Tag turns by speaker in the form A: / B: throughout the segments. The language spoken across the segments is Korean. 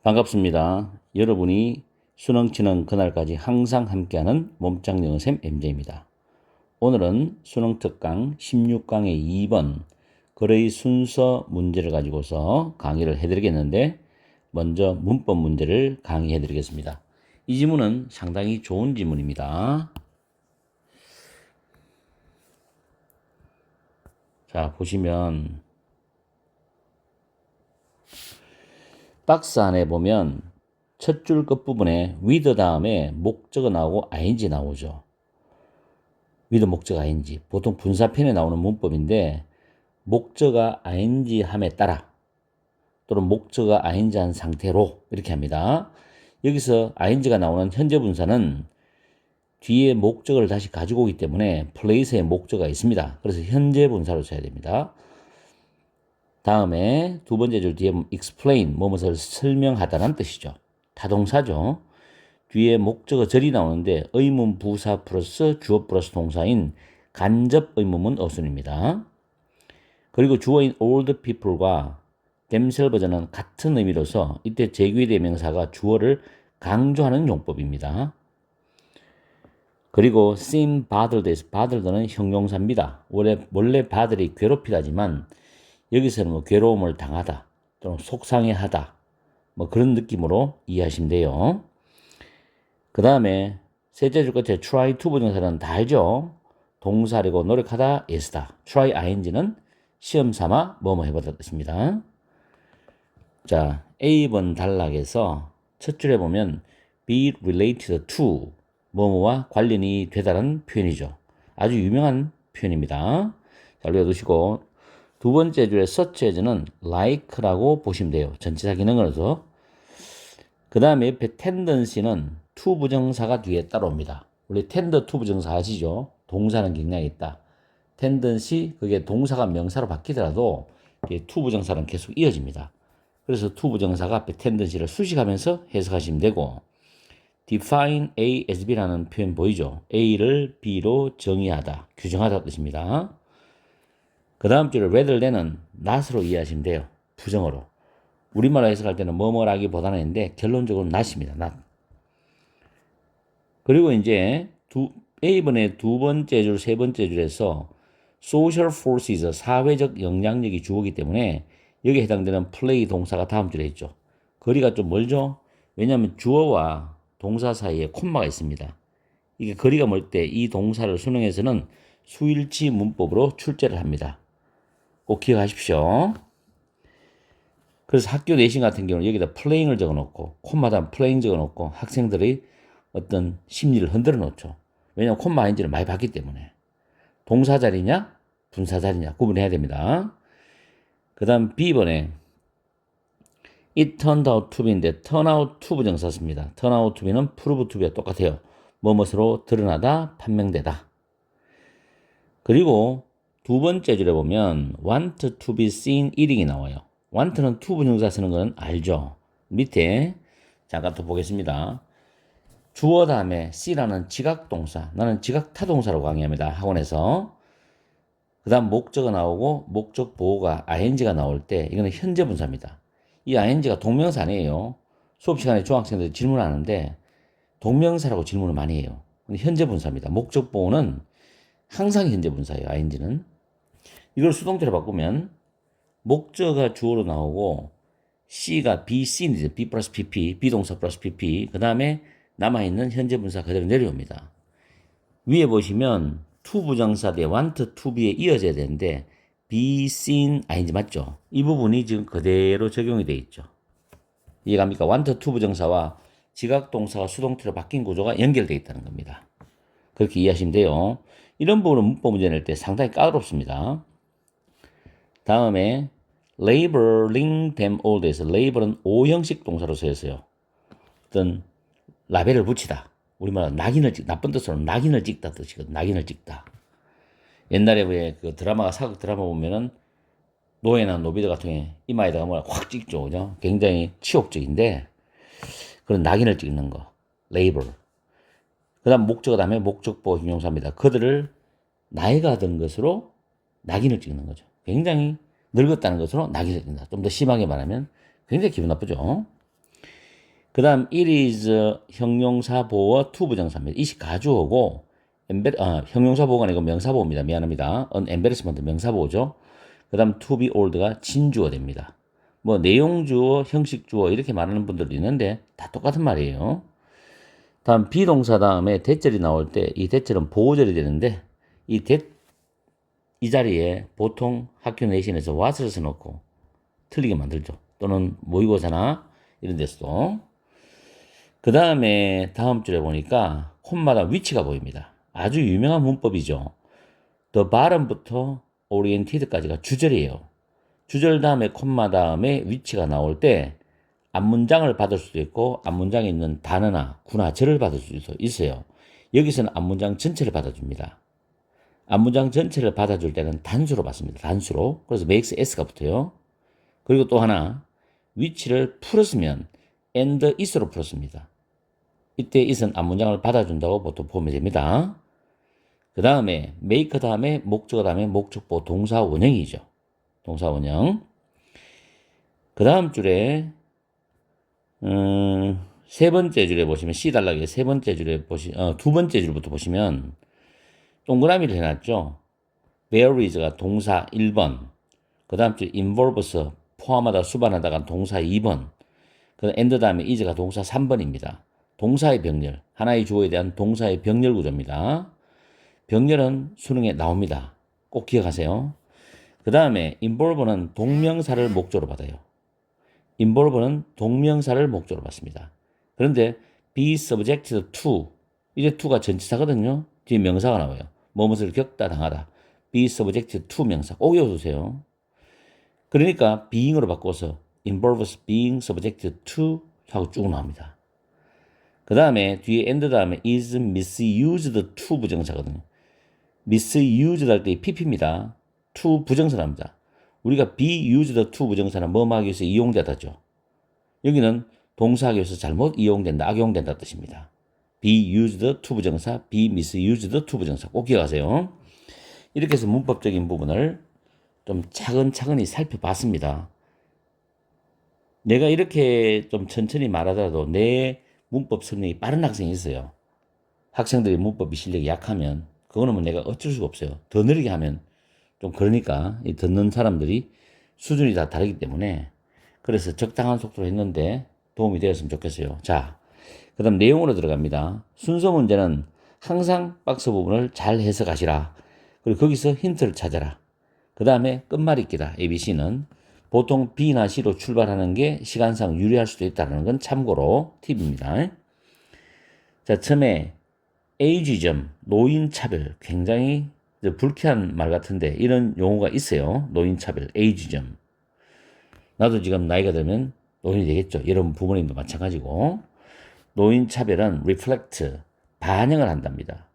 A: 반갑습니다. 여러분이 수능 치는 그날까지 항상 함께하는 몸짱 영어쌤 MJ입니다. 오늘은 수능 특강 16강의 2번 글의 순서 문제를 가지고서 강의를 해드리겠는데 먼저 문법 문제를 강의해드리겠습니다. 이 지문은 상당히 좋은 지문입니다. 자, 보시면 박스 안에 보면 첫 줄 끝부분에 with 다음에 목적어 나오고 ing 나오죠. with 목적어 ing. 보통 분사편에 나오는 문법인데 목적어 ing 함에 따라 또는 목적어 ing 한 상태로 이렇게 합니다. 여기서 ing가 나오는 현재 분사는 뒤에 목적어를 다시 가지고 오기 때문에 place에 목적어가 있습니다. 그래서 현재 분사로 써야 됩니다. 다음에 두 번째 줄 뒤에 explain, 무엇을 설명하다는 뜻이죠. 타동사죠. 뒤에 목적어 절이 나오는데 의문 부사 플러스 주어 플러스 동사인 간접 의문문 어순입니다. 그리고 주어인 old people과 themselves는 같은 의미로서 이때 제귀 대명사가 주어를 강조하는 용법입니다. 그리고 seem bothered, bothered는 형용사입니다. 원래 bothered이 괴롭히다지만 여기서는 뭐 괴로움을 당하다 또는 속상해하다 뭐 그런 느낌으로 이해하시면 돼요. 그 다음에 셋째 줄 끝에 try to 부정사는 다 알죠. 동사리고 노력하다 is다. try ing는 시험 삼아 뭐뭐 해보다 뜻입니다. 자, A번 단락에서 첫 줄에 보면 be related to 뭐뭐와 관련이 되다라는 표현이죠. 아주 유명한 표현입니다. 잘 외워두시고 두 번째 줄에 such as는 like라고 보시면 돼요. 전치사 기능으로서. 그 다음에 옆에 tendency는 to 부정사가 뒤에 따라옵니다. 원래 tend to 부정사 아시죠? 동사는 경향이 있다. tendency 그게 동사가 명사로 바뀌더라도 to 부정사는 계속 이어집니다. 그래서 to 부정사가 앞에 tendency를 수식하면서 해석하시면 되고 define A as B라는 표현 보이죠? A를 B로 정의하다, 규정하다 뜻입니다. 그 다음 줄에 rather than은 not으로 이해하시면 돼요. 부정어로. 우리말로 해석할 때는 뭐뭐라기보다는 인데 결론적으로 not입니다. not. 그리고 이제 A번의 두 번째 줄, 세 번째 줄에서 social forces, 사회적 영향력이 주어이기 때문에 여기에 해당되는 play 동사가 다음 줄에 있죠. 거리가 좀 멀죠? 왜냐하면 주어와 동사 사이에 콤마가 있습니다. 이게 거리가 멀 때 이 동사를 수능에서는 수일치 문법으로 출제를 합니다. 꼭 기억하십시오. 그래서 학교 내신 같은 경우는 여기다 playing을 적어놓고 콤마다 playing 적어놓고 학생들의 어떤 심리를 흔들어 놓죠. 왜냐하면 콤마 ing를 많이 봤기 때문에. 동사 자리냐 분사 자리냐 구분해야 됩니다. 그 다음 B번에 it turned out to be인데 turn out to 부정사 씁니다. turn out to be는 prove to be와 똑같아요. 뭐뭇으로 드러나다 판명되다. 그리고 두 번째 줄에 보면 want to be seen eating이 나와요. want는 to 부정사 쓰는 건 알죠. 밑에 잠깐 또 보겠습니다. 주어 다음에 see라는 지각동사, 나는 지각타동사로 강의합니다. 학원에서. 그 다음 목적어 나오고 목적 보호가 ing가 나올 때 이거는 현재 분사입니다. 이 ing가 동명사 아니에요. 수업 시간에 중학생들이 질문하는데 동명사라고 질문을 많이 해요. 근데 현재 분사입니다. 목적 보호는 항상 현재 분사예요. ing는. 이걸 수동태로 바꾸면 목적어가 주어로 나오고 C가 be seen이죠. be 플러스 pp, 비동사 플러스 pp. 그 다음에 남아있는 현재 분사 그대로 내려옵니다. 위에 보시면 to 부정사 대 want to be에 이어져야 되는데 be seen ing 맞죠? 이 부분이 지금 그대로 적용이 되어 있죠. 이해갑니까? want to 부정사와 지각동사가 수동태로 바뀐 구조가 연결되어 있다는 겁니다. 그렇게 이해하시면 돼요. 이런 부분은 문법 문제 낼 때 상당히 까다롭습니다. 다음에 labeling them all에서 label은 오형식 동사로 쓰였어요. 어떤 라벨을 붙이다. 우리말로 낙인을 나쁜 뜻으로 낙인을 찍다 뜻이거든. 낙인을 찍다. 옛날에 왜 그 드라마가 사극 드라마 보면은 노예나 노비들 같은 경우에 이마에다가 뭐 확 찍죠. 그죠? 굉장히 치욕적인데 그런 낙인을 찍는 거. 레이블. 그 다음 목적어 다음에 목적보 형용사입니다. 그들을 나이가 든 것으로 낙인을 찍는 거죠. 굉장히 늙었다는 것으로 낙인을 찍는다. 좀 더 심하게 말하면 굉장히 기분 나쁘죠. 그 다음 it is 형용사 보어 to 부정사입니다. 이시 가주어고 형용사 보어가 아니고 명사 보어입니다. 미안합니다. an embarrassment 명사 보어죠. 그 다음 to be old가 진주어 됩니다. 뭐 내용주어, 형식주어 이렇게 말하는 분들도 있는데 다 똑같은 말이에요. 다음 비동사 다음에 대절이 나올 때 이 대절은 보호절이 되는데 이 자리에 보통 학교 내신에서 what을 써놓고 틀리게 만들죠. 또는 모의고사나 이런 데서도. 그 다음에 다음 줄에 보니까 콤마다 위치가 보입니다. 아주 유명한 문법이죠. the bottom부터 oriented까지가 주절이에요. 주절 다음에 콤마 다음에 위치가 나올 때 앞문장을 받을 수도 있고 앞문장에 있는 단어나 구나 절을 받을 수도 있어요. 여기서는 앞문장 전체를 받아줍니다. 앞문장 전체를 받아줄 때는 단수로 받습니다. 단수로. 그래서 makes s가 붙어요. 그리고 또 하나 위치를 풀었으면 and is로 풀었습니다. 이때 is은 앞문장을 받아준다고 보통 보면 됩니다. 그 다음에 make 다음에 목적어 다음에 목적보 동사 원형이죠. 동사 원형. 그 다음 줄에 세 번째 줄에 보시면 C 달라기에 세 번째 줄에 두 번째 줄부터 보시면 동그라미를 해놨죠. varies가 동사 1번, 그 다음 줄 involves 포함하다 수반하다가 동사 2번, 그 and 다음에 is가 동사 3번입니다. 동사의 병렬, 하나의 주어에 대한 동사의 병렬 구조입니다. 병렬은 수능에 나옵니다. 꼭 기억하세요. 그 다음에 involve는 동명사를 목적으로 받아요. involve는 동명사를 목적으로 받습니다. 그런데 be subject to, 이제 to가 전치사거든요. 뒤에 명사가 나와요. 무엇을 겪다 당하다. be subject to 명사 꼭 외워두세요. 그러니까 being으로 바꿔서 involves being subject to 하고 쭉 나옵니다. 그 다음에 뒤에 and 다음에 is misused to 부정사거든요. misused 할 때 pp입니다. to 부정사랍니다. 우리가 be used to 부정사는 뭐뭐 하기 위해서 이용되다죠. 여기는 동사하기 위해서 잘못 이용된다, 악용된다 뜻입니다. be used to 부정사, be misused to 부정사 꼭 기억하세요. 이렇게 해서 문법적인 부분을 좀 차근차근히 살펴봤습니다. 내가 이렇게 좀 천천히 말하더라도 내 문법 성능이 빠른 학생이 있어요. 학생들이 문법이 실력이 약하면 그거는 뭐 내가 어쩔 수가 없어요. 더 느리게 하면 좀 그러니까 이 듣는 사람들이 수준이 다 다르기 때문에 그래서 적당한 속도로 했는데 도움이 되었으면 좋겠어요. 자, 그 다음 내용으로 들어갑니다. 순서 문제는 항상 박스 부분을 잘 해석하시라. 그리고 거기서 힌트를 찾아라. 그 다음에 끝말잇기다. ABC는 보통 B나 C로 출발하는 게 시간상 유리할 수도 있다는 건 참고로 팁입니다. 자, 처음에 에이지점, 노인차별, 굉장히 불쾌한 말 같은데 이런 용어가 있어요. 노인차별, 에이지점. 나도 지금 나이가 들면 노인이 되겠죠. 여러분 부모님도 마찬가지고. 노인차별은 reflect, 반영을 한답니다.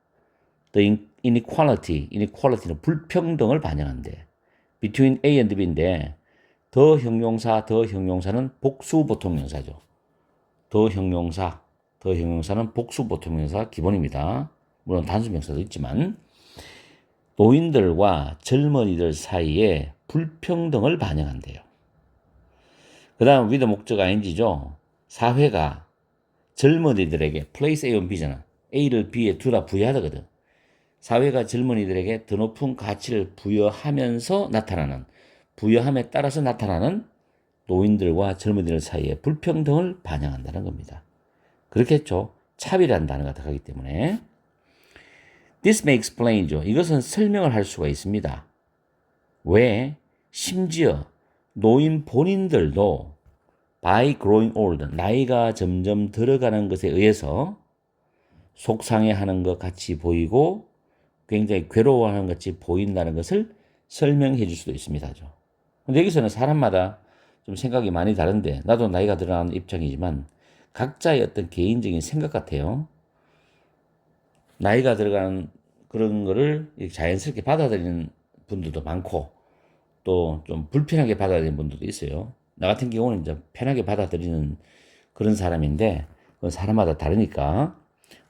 A: The inequality는 불평등을 반영한대. between A and B인데 더 형용사는 복수 보통명사죠. 더 형용사는 복수 보통명사 기본입니다. 물론 단수명사도 있지만 노인들과 젊은이들 사이에 불평등을 반영한대요. 그 다음 with 목적 ing죠. 사회가 젊은이들에게 place A, B잖아. A를 B에 둘 다 부여하거든. 사회가 젊은이들에게 더 높은 가치를 부여하면서 부여함에 따라서 나타나는 노인들과 젊은이들 사이의 불평등을 반영한다는 겁니다. 그렇겠죠. 차별이라는 단어가 들어가기 때문에. This may explain죠. 이것은 설명을 할 수가 있습니다. 왜? 심지어 노인 본인들도 by growing old, 나이가 점점 들어가는 것에 의해서 속상해하는 것 같이 보이고 굉장히 괴로워하는 것 같이 보인다는 것을 설명해 줄 수도 있습니다. 근데 여기서는 사람마다 좀 생각이 많이 다른데 나도 나이가 들어가는 입장이지만 각자의 어떤 개인적인 생각 같아요. 나이가 들어가는 그런 거를 자연스럽게 받아들이는 분들도 많고 또 좀 불편하게 받아들이는 분들도 있어요. 나 같은 경우는 이제 편하게 받아들이는 그런 사람인데 그건 사람마다 다르니까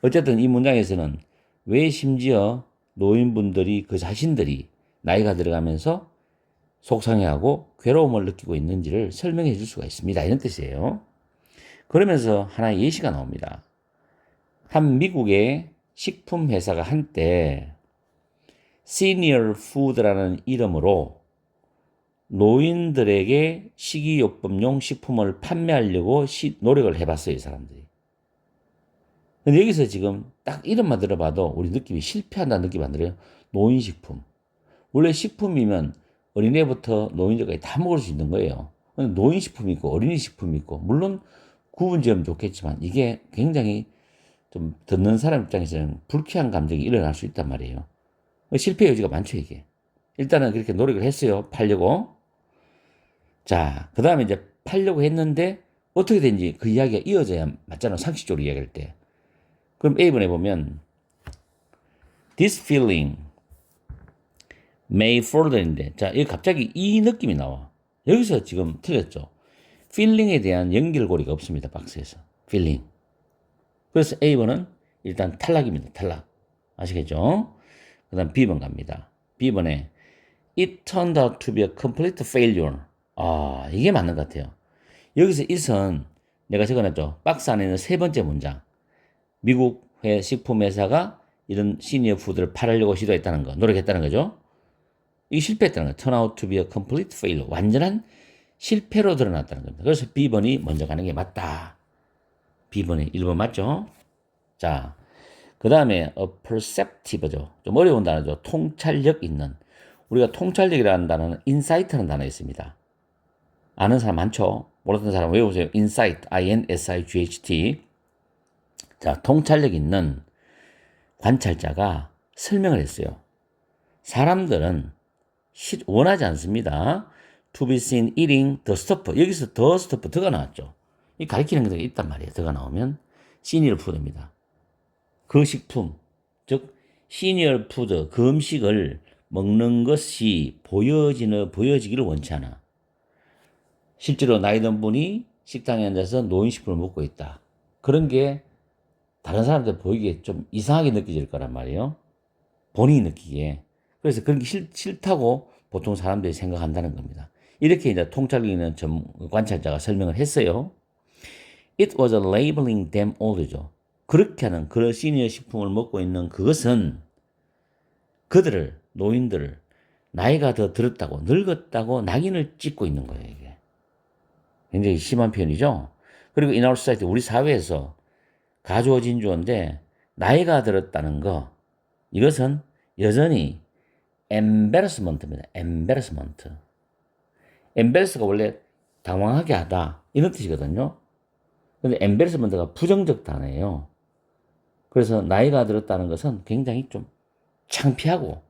A: 어쨌든 이 문장에서는 왜 심지어 노인분들이 그 자신들이 나이가 들어가면서 속상해하고 괴로움을 느끼고 있는지를 설명해 줄 수가 있습니다. 이런 뜻이에요. 그러면서 하나의 예시가 나옵니다. 한 미국의 식품 회사가 한때 시니어 푸드라는 이름으로 노인들에게 식이요법용 식품을 판매하려고 노력을 해봤어요, 이 사람들이. 근데 여기서 지금 딱 이름만 들어봐도 우리 느낌이 실패한다는 느낌 안 들어요? 노인식품. 원래 식품이면 어린애부터 노인들까지 다 먹을 수 있는 거예요. 근데 노인식품이 있고 어린이식품이 있고, 물론 구분 지으면 좋겠지만 이게 굉장히 좀 듣는 사람 입장에서는 불쾌한 감정이 일어날 수 있단 말이에요. 실패 여지가 많죠, 이게. 일단은 그렇게 노력을 했어요, 팔려고. 자, 그 다음에 이제 팔려고 했는데 어떻게 된지 그 이야기가 이어져야 맞잖아, 상식적으로 이야기할 때. 그럼 A번에 보면 This feeling may further인데, 자, 여기 갑자기 이 느낌이 나와. 여기서 지금 틀렸죠. feeling에 대한 연결고리가 없습니다, 박스에서. feeling. 그래서 A번은 일단 탈락입니다, 탈락. 아시겠죠? 그 다음 B번 갑니다. B번에 It turned out to be a complete failure. 아, 이게 맞는 것 같아요. 여기서 it은 내가 적어놨죠. 박스 안에 있는 세 번째 문장. 미국 식품회사가 이런 시니어 푸드를 팔으려고 시도했다는 거, 노력했다는 거죠. 이게 실패했다는 거. turn out to be a complete failure. 완전한 실패로 드러났다는 겁니다. 그래서 B번이 먼저 가는 게 맞다. B번이 1번 맞죠? 자, 그 다음에 perceptive죠. 좀 어려운 단어죠. 통찰력 있는. 우리가 통찰력이라는 단어는 insight라는 단어가 있습니다. 아는 사람 많죠? 모르는 사람 외워보세요. insight, I-N-S-I-G-H-T. 자, 통찰력 있는 관찰자가 설명을 했어요. 사람들은 원하지 않습니다. To be seen eating the stuff. 여기서 the stuff, 더가 나왔죠. 이 가리키는 게 있단 말이에요. 더가 나오면 시니어 푸드입니다. 그 식품, 즉 시니어 푸드, 그 음식을 먹는 것이 보여지기를 원치 않아. 실제로 나이 든 분이 식당에 앉아서 노인식품을 먹고 있다. 그런 게 다른 사람들 보이기에 좀 이상하게 느껴질 거란 말이에요. 본인이 느끼기에. 그래서 그런 게 싫다고 보통 사람들이 생각한다는 겁니다. 이렇게 이제 통찰력 있는 관찰자가 설명을 했어요. It was labeling them older죠. 그렇게 하는 그런 시니어 식품을 먹고 있는 그것은 그들을, 노인들을 나이가 더 들었다고, 늙었다고 낙인을 찍고 있는 거예요, 이게. 굉장히 심한 표현이죠. 그리고 in our society, 우리 사회에서 가주어진 주어인데 나이가 들었다는 거, 이것은 여전히 embarrassment입니다. embarrassment. embarrass가 원래 당황하게 하다 이런 뜻이거든요. 근데 embarrassment가 부정적 단어예요. 그래서 나이가 들었다는 것은 굉장히 좀 창피한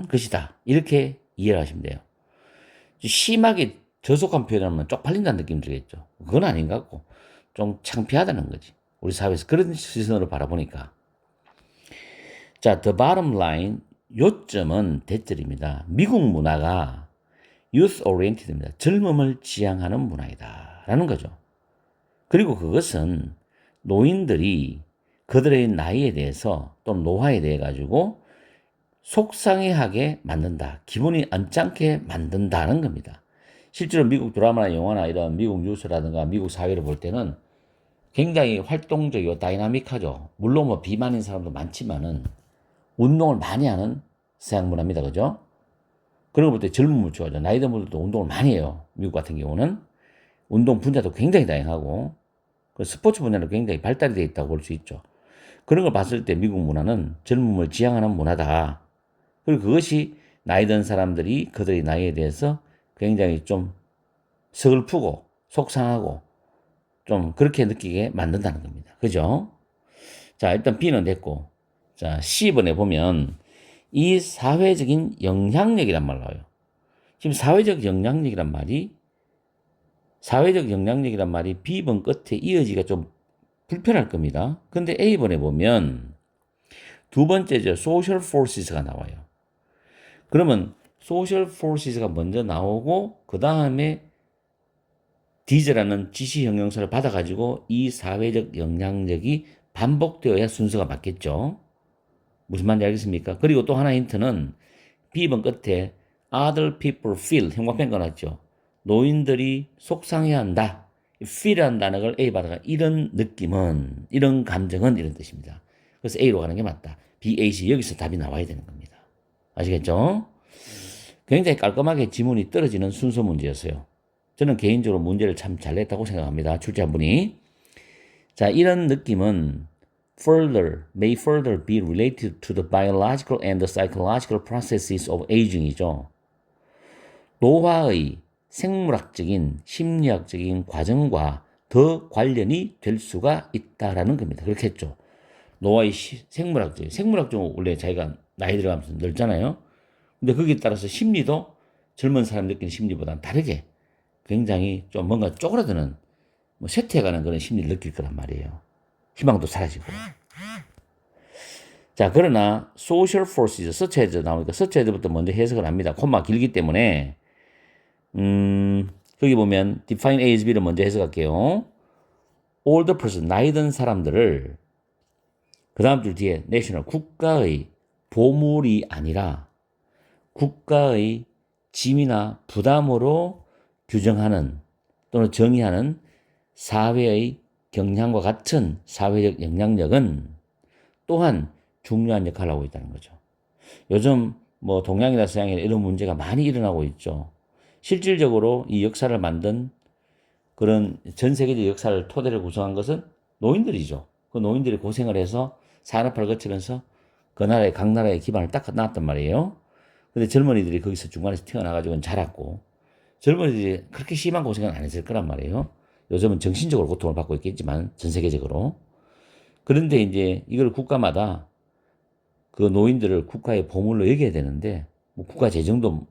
A: 것이다. 이렇게 이해를 하시면 돼요. 심하게 저속한 표현하면 쪽팔린다는 느낌 들겠죠. 그건 아닌 것 같고 좀 창피하다는 거지. 우리 사회에서 그런 시선으로 바라보니까. 자, the bottom line, 요점은 대절입니다. 미국 문화가 youth oriented입니다. 젊음을 지향하는 문화이다 라는 거죠. 그리고 그것은 노인들이 그들의 나이에 대해서 또는 노화에 대해 가지고 속상해하게 만든다. 기분이 언짢게 만든다는 겁니다. 실제로 미국 드라마나 영화나 이런 미국 뉴스라든가 미국 사회를 볼 때는 굉장히 활동적이고 다이나믹하죠. 물론 뭐 비만인 사람도 많지만은 운동을 많이 하는 서양 문화입니다. 그죠? 그런 걸 볼 때 젊음을 좋아하죠. 나이 든 분들도 운동을 많이 해요. 미국 같은 경우는. 운동 분야도 굉장히 다양하고 스포츠 분야도 굉장히 발달이 되어 있다고 볼 수 있죠. 그런 걸 봤을 때 미국 문화는 젊음을 지향하는 문화다. 그리고 그것이 나이 든 사람들이 그들의 나이에 대해서 굉장히 좀 서글프고 속상하고 좀 그렇게 느끼게 만든다는 겁니다. 그죠? 자, 일단 B는 됐고. 자, C번에 보면 이 사회적인 영향력이란 말 나와요. 지금 사회적 영향력이란 말이 B번 끝에 이어지기가 좀 불편할 겁니다. 근데 A번에 보면 두 번째죠. social forces가 나와요. 그러면 social forces가 먼저 나오고 그 다음에 디즈라는 지시 형용사를 받아가지고 이 사회적 영향력이 반복되어야 순서가 맞겠죠. 무슨 말인지 알겠습니까? 그리고 또 하나 힌트는 B번 끝에 other people feel 형광펜 꺼놨죠. 노인들이 속상해한다. feel이라는 단어를 A 받아가 이런 느낌은, 이런 감정은 이런 뜻입니다. 그래서 A로 가는 게 맞다. B, A, C 여기서 답이 나와야 되는 겁니다. 아시겠죠? 굉장히 깔끔하게 지문이 떨어지는 순서 문제였어요. 저는 개인적으로 문제를 참 잘 냈다고 생각합니다. 출제한 분이. 자, 이런 느낌은 may further be related to the biological and the psychological processes of aging이죠. 노화의 생물학적인, 심리학적인 과정과 더 관련이 될 수가 있다라는 겁니다. 그렇게 했죠. 노화의 생물학적으로 원래 자기가 나이 들어가면서 늙잖아요. 근데 거기에 따라서 심리도 젊은 사람 느끼는 심리보다는 다르게 굉장히 좀 뭔가 쪼그라드는, 뭐 쇠퇴해가는 그런 심리를 느낄 거란 말이에요. 희망도 사라지고. 자, 그러나 social forces, such as 나오니까 such as부터 먼저 해석을 합니다. 콤마 길기 때문에 여기 보면 define A as B를 먼저 해석할게요. older person, 나이 든 사람들을 그 다음 줄 뒤에 national, 국가의 보물이 아니라 국가의 짐이나 부담으로 규정하는 또는 정의하는 사회의 경향과 같은 사회적 영향력은 또한 중요한 역할을 하고 있다는 거죠. 요즘 뭐 동양이나 서양이나 이런 문제가 많이 일어나고 있죠. 실질적으로 이 역사를 만든 그런 전 세계적 역사를 토대로 구성한 것은 노인들이죠. 그 노인들이 고생을 해서 산업화를 거치면서 그 나라의 각 나라의 기반을 딱 놨단 말이에요. 근데 젊은이들이 거기서 중간에서 튀어나가지고 자랐고, 젊은이들이 그렇게 심한 고생은 안 했을 거란 말이에요. 요즘은 정신적으로 고통을 받고 있겠지만 전 세계적으로. 그런데 이제 이걸 국가마다 그 노인들을 국가의 보물로 여겨야 되는데, 뭐 국가 재정도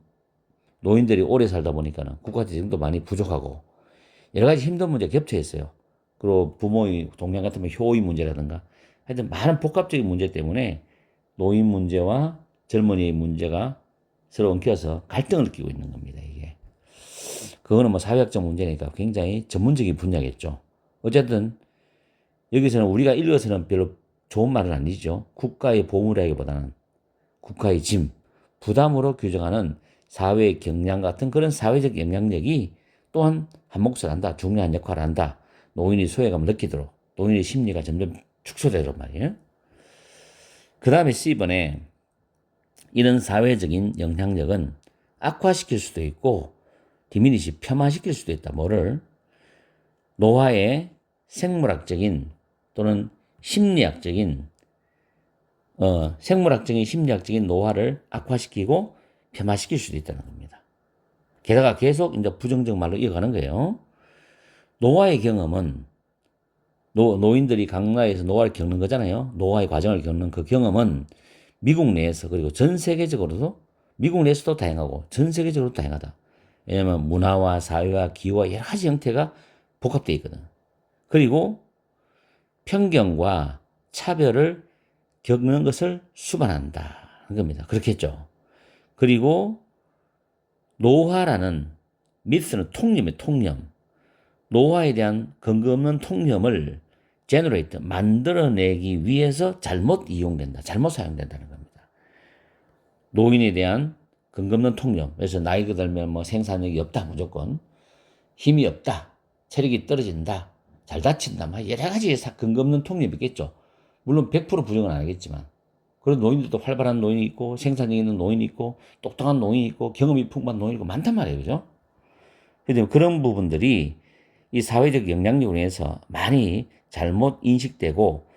A: 노인들이 오래 살다 보니까는 국가 재정도 많이 부족하고 여러 가지 힘든 문제가 겹쳐 있어요. 그리고 부모의 동양 같으면 효의 문제라든가 하여튼 많은 복합적인 문제 때문에 노인 문제와 젊은이의 문제가 서로 엉켜서 갈등을 느끼고 있는 겁니다, 이게. 그거는 뭐 사회학적 문제니까 굉장히 전문적인 분야겠죠. 어쨌든 여기서는 우리가 읽어서는 별로 좋은 말은 아니죠. 국가의 보물이라기보다는 국가의 짐, 부담으로 규정하는 사회의 경량 같은 그런 사회적 영향력이 또한 한 몫을 한다. 중요한 역할을 한다. 노인이 소외감을 느끼도록 노인의 심리가 점점 축소되란 말이에요. 그 다음에 C번에 이런 사회적인 영향력은 악화시킬 수도 있고 디미니시 폄하시킬 수도 있다. 뭐를? 노화의 생물학적인 또는 심리학적인 생물학적인 심리학적인 노화를 악화시키고 폄하시킬 수도 있다는 겁니다. 게다가 계속 이제 부정적 말로 이어가는 거예요. 노화의 경험은 노인들이 각 나라에서 노화를 겪는 거잖아요. 노화의 과정을 겪는 그 경험은 미국 내에서 그리고 전 세계적으로도 미국 내에서도 다양하고 전 세계적으로도 다양하다. 왜냐하면 문화와 사회와 기후와 여러 가지 형태가 복합되어 있거든. 그리고 편견과 차별을 겪는 것을 수반한다는 겁니다. 그렇게 했죠. 그리고 노화라는 미스는 통념이에요. 통념. 노화에 대한 근거 없는 통념을 제너레이트, 만들어내기 위해서 잘못 이용된다. 잘못 사용된다는 겁니다. 노인에 대한 근거 없는 통념. 그래서 나이가 들면 뭐 생산력이 없다. 무조건. 힘이 없다. 체력이 떨어진다. 잘 다친다. 막 여러 가지 근거 없는 통념이 있겠죠. 물론 100% 부정은 안 하겠지만. 그런 노인들도 활발한 노인이 있고 생산력 있는 노인이 있고 똑똑한 노인이 있고 경험이 풍부한 노인이 있고 많단 말이에요. 그죠? 그런데 그런 부분들이 이 사회적 영향력으로 인해서 많이 잘못 인식되고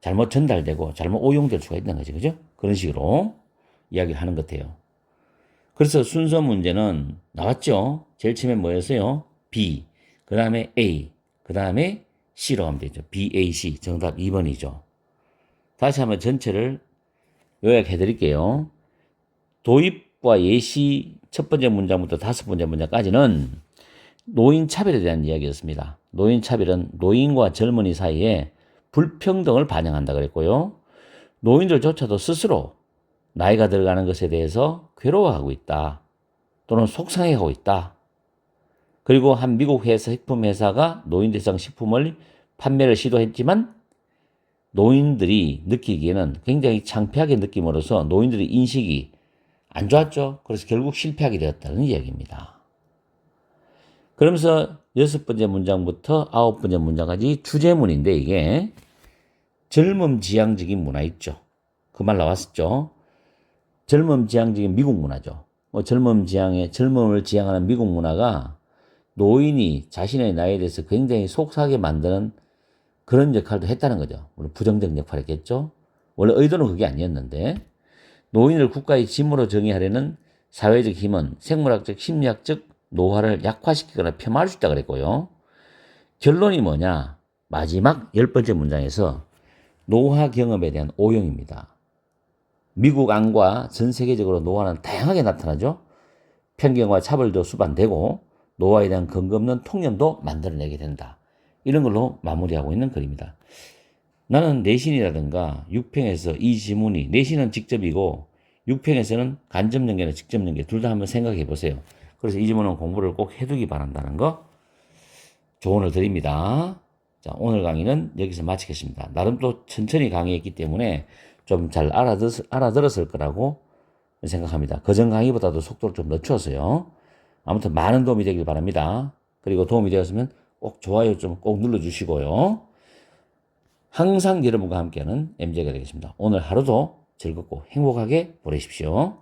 A: 잘못 전달되고 잘못 오용될 수가 있는 거죠. 그죠? 그런 식으로 이야기를 하는 것 같아요. 그래서 순서 문제는 나왔죠. 제일 처음에 뭐였어요? B, 그 다음에 A, 그 다음에 C로 하면 되죠. B, A, C. 정답 2번이죠. 다시 한번 전체를 요약해 드릴게요. 도입과 예시 첫 번째 문장부터 다섯 번째 문장까지는 노인 차별에 대한 이야기였습니다. 노인 차별은 노인과 젊은이 사이에 불평등을 반영한다 그랬고요. 노인들조차도 스스로 나이가 들어가는 것에 대해서 괴로워하고 있다. 또는 속상해하고 있다. 그리고 한 미국 회사, 식품 회사가 노인 대상 식품을 판매를 시도했지만 노인들이 느끼기에는 굉장히 창피하게 느낌으로써 노인들의 인식이 안 좋았죠. 그래서 결국 실패하게 되었다는 이야기입니다. 그러면서 6번째 문장부터 9번째 문장까지 주제문인데 이게 젊음지향적인 문화 있죠. 그 말 나왔었죠. 젊음지향적인 미국 문화죠. 젊음을 지향하는 미국 문화가 노인이 자신의 나이에 대해서 굉장히 속삭여 만드는 그런 역할도 했다는 거죠. 물론 부정적 역할을 했겠죠. 원래 의도는 그게 아니었는데 노인을 국가의 짐으로 정의하려는 사회적 힘은 생물학적, 심리학적 노화를 약화시키거나 폄하할 수 있다고 그랬고요. 결론이 뭐냐? 마지막 10번째 문장에서 노화 경험에 대한 오용입니다. 미국 안과 전 세계적으로 노화는 다양하게 나타나죠. 편견과 차별도 수반되고 노화에 대한 근거 없는 통념도 만들어내게 된다. 이런 걸로 마무리하고 있는 글입니다. 나는 내신이라든가 육평에서 이 지문이 내신은 직접이고 육평에서는 간접 연계나 직접 연계 둘 다 한번 생각해 보세요. 그래서 이 지문은 공부를 꼭 해두기 바란다는 거 조언을 드립니다. 자, 오늘 강의는 여기서 마치겠습니다. 나름 또 천천히 강의했기 때문에 좀 잘 알아들었을 거라고 생각합니다. 그전 강의보다도 속도를 좀 늦췄어요. 아무튼 많은 도움이 되길 바랍니다. 그리고 도움이 되었으면 꼭 좋아요 좀 꼭 눌러주시고요. 항상 여러분과 함께하는 MJ가 되겠습니다. 오늘 하루도 즐겁고 행복하게 보내십시오.